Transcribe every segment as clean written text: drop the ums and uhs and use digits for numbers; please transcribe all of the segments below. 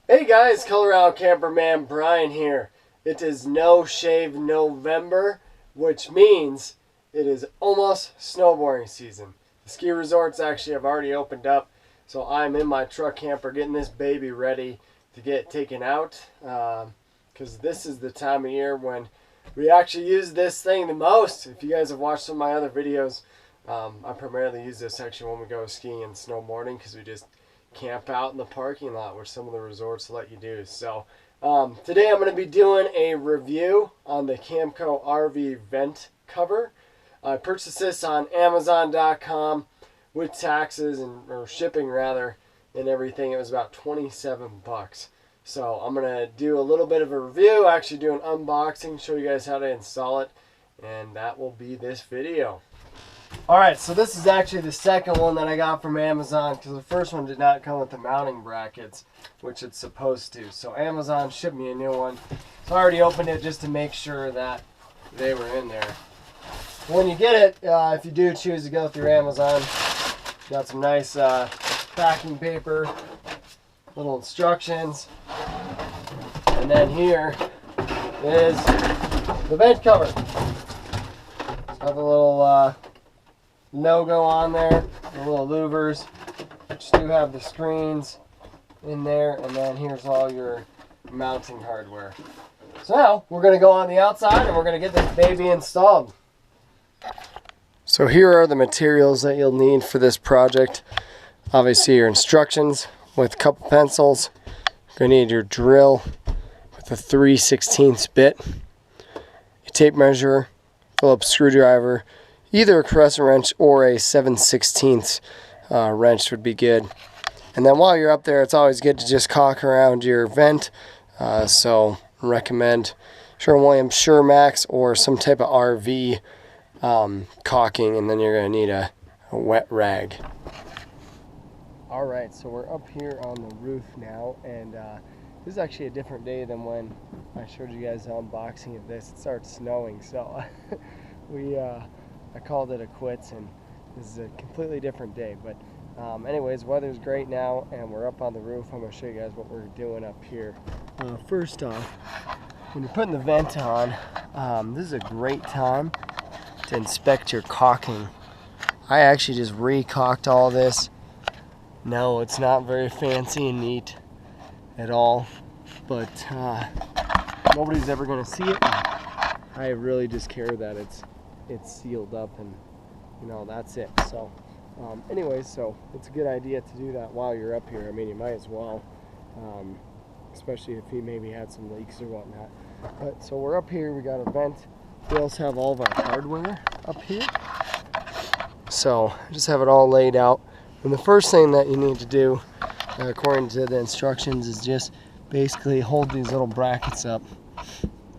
Hey guys, Colorado Camperman Brian here. It is No Shave November, which means it is almost snowboarding season. The ski resorts actually have already opened up, so I'm in my truck camper getting this baby ready to get taken out, because this is the time of year when we actually use this thing the most. If you guys have watched some of my other videos, I primarily use this section when we go skiing and snowboarding because we just camp out in the parking lot, which some of the resorts let you do. So today I'm going to be doing a review on the Camco RV vent cover. I purchased this on Amazon.com with taxes or shipping rather and everything. It was about 27 bucks. So I'm going to do a little bit of a review, actually do an unboxing, show you guys how to install it, and that will be this video. Alright, so this is actually the second one that I got from Amazon because the first one did not come with the mounting brackets, which it's supposed to. So Amazon shipped me a new one. So I already opened it just to make sure that they were in there. When you get it, if you do choose to go through Amazon, got some nice packing paper, little instructions, and then here is the vent cover. It's got the little logo on there, the little louvers, which do have the screens in there, and then here's all your mounting hardware. So now we're going to go on the outside and we're going to get this baby installed. So here are the materials that you'll need for this project. Obviously your instructions with a couple pencils. You're going to need your drill with a 3/16 bit, a tape measure, Phillips screwdriver. Either a crescent wrench or a 7/16 wrench would be good. And then while you're up there, it's always good to just caulk around your vent. So recommend Sherwin-Williams Suremax or some type of RV caulking, and then you're going to need a wet rag. Alright, so we're up here on the roof now, and this is actually a different day than when I showed you guys the unboxing of this. It started snowing, so I called it a quits, and this is a completely different day. But anyways, weather's great now, and we're up on the roof. I'm going to show you guys what we're doing up here. First off, when you're putting the vent on, this is a great time to inspect your caulking. I actually just re-caulked all this. No, it's not very fancy and neat at all, but nobody's ever going to see it. I really just care that it's sealed up, and you know, that's it. So anyways, so it's a good idea to do that while you're up here. I mean, you might as well, especially if you maybe had some leaks or whatnot. But so we're up here, we got a vent. We also have all of our hardware up here, so I just have it all laid out. And the first thing that you need to do, according to the instructions, is just basically hold these little brackets up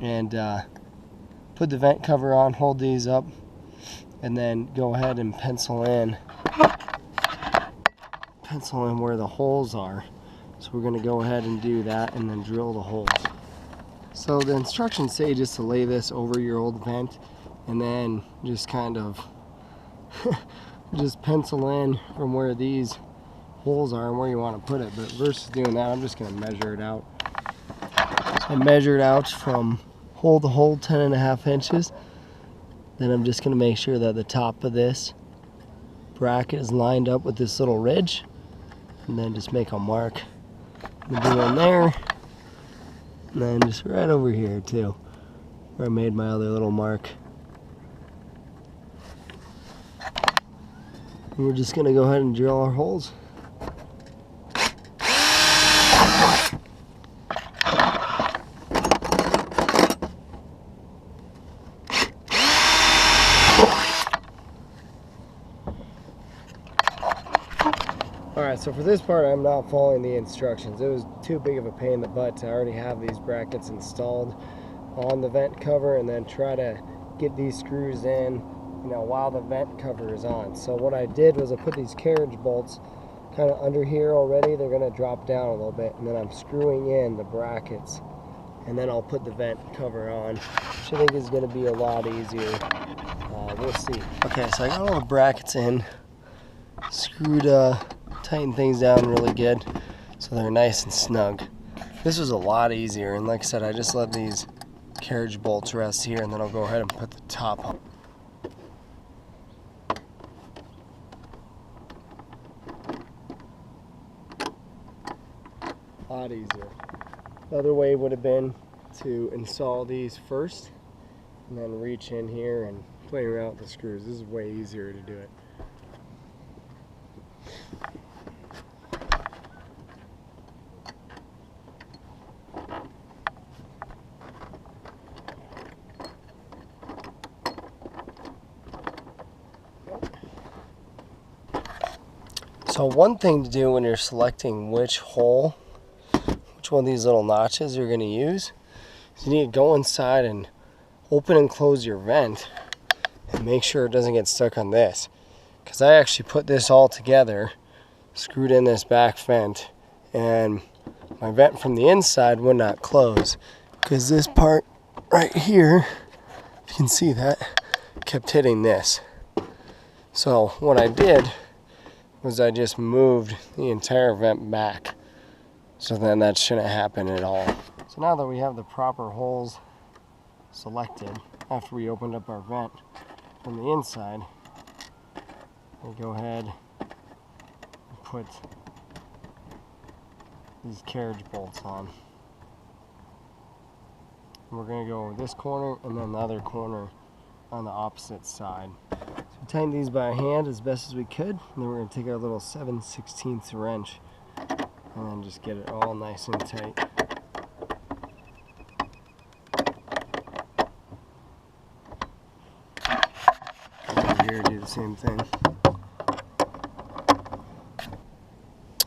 and put the vent cover on, hold these up, and then go ahead and pencil in where the holes are. So we're going to go ahead and do that and then drill the holes. So the instructions say just to lay this over your old vent and then just kind of just pencil in from where these holes are and where you want to put it. But versus doing that, I'm just going to measure it out. So I measured out from hole to hole 10.5 inches. Then I'm just going to make sure that the top of this bracket is lined up with this little ridge, and then just make a mark. I'm going to do in there, and then just right over here too, where I made my other little mark. And we're just going to go ahead and drill our holes. Alright, so for this part I'm not following the instructions. It was too big of a pain in the butt to already have these brackets installed on the vent cover and then try to get these screws in, you know, while the vent cover is on. So what I did was I put these carriage bolts kind of under here already. They're going to drop down a little bit, and then I'm screwing in the brackets, and then I'll put the vent cover on, which I think is going to be a lot easier. We'll see. Okay, so I got all the brackets in, screwed, tightened things down really good so they're nice and snug. This was a lot easier, and like I said, I just let these carriage bolts rest here, and then I'll go ahead and put the top on. A lot easier. The other way would have been to install these first and then reach in here and play around with the screws. This is way easier to do it. So one thing to do when you're selecting which one of these little notches you're going to use is you need to go inside and open and close your vent and make sure it doesn't get stuck on this. Because I actually put this all together, screwed in this back vent, and my vent from the inside would not close because this part right here, if you can see that, kept hitting this. So what I did was I just moved the entire vent back, so then that shouldn't happen at all. So now that we have the proper holes selected after we opened up our vent from the inside, we'll go ahead and put these carriage bolts on. And we're going to go over this corner and then the other corner on the opposite side. So we tighten these by hand as best as we could, and then we're going to take our little 7/16 wrench and then just get it all nice and tight. Over here, do the same thing.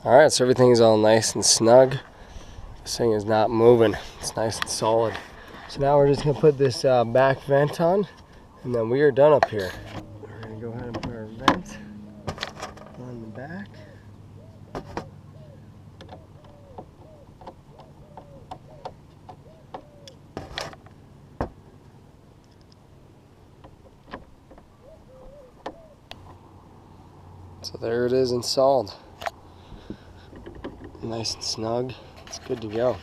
Alright, so everything's all nice and snug. This thing is not moving. It's nice and solid. So now we're just going to put this back vent on, and then we are done up here. We're going to go ahead and put our vent on the back. So there it is installed. Nice and snug. It's good to go.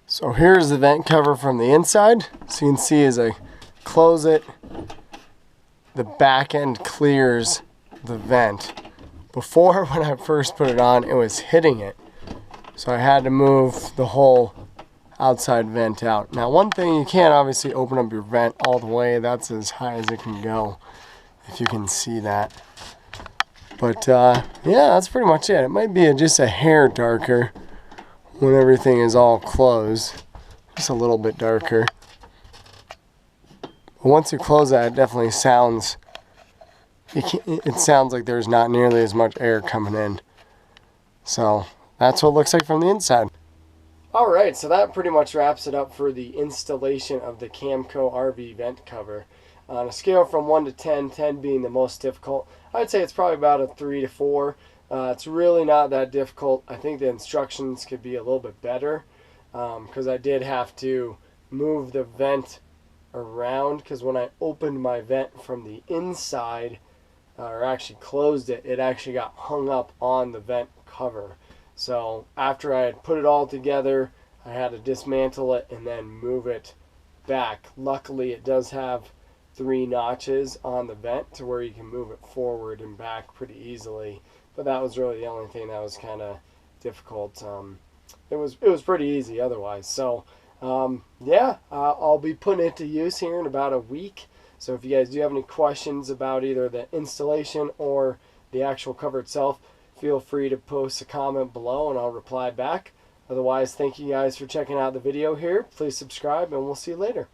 So here's the vent cover from the inside. So you can see as I close it, the back end clears the vent. Before, when I first put it on, it was hitting it. So I had to move the whole outside vent out. Now one thing, you can't obviously open up your vent all the way. That's as high as it can go, if you can see that. But yeah, that's pretty much it. It might be just a hair darker when everything is all closed. Just a little bit darker. But once you close that, it definitely sounds, it sounds like there's not nearly as much air coming in. So that's what it looks like from the inside. Alright, so that pretty much wraps it up for the installation of the Camco RV vent cover. On a scale from 1 to 10, 10 being the most difficult, I'd say it's probably about a 3 to 4. It's really not that difficult. I think the instructions could be a little bit better because I did have to move the vent around, because when I opened my vent from the inside, or actually closed it, it actually got hung up on the vent cover. So after I had put it all together, I had to dismantle it and then move it back. Luckily, it does have 3 notches on the vent to where you can move it forward and back pretty easily. But that was really the only thing that was kind of difficult. It was pretty easy otherwise. So yeah, I'll be putting it to use here in about a week. So if you guys do have any questions about either the installation or the actual cover itself, feel free to post a comment below and I'll reply back. Otherwise, thank you guys for checking out the video here. Please subscribe and we'll see you later.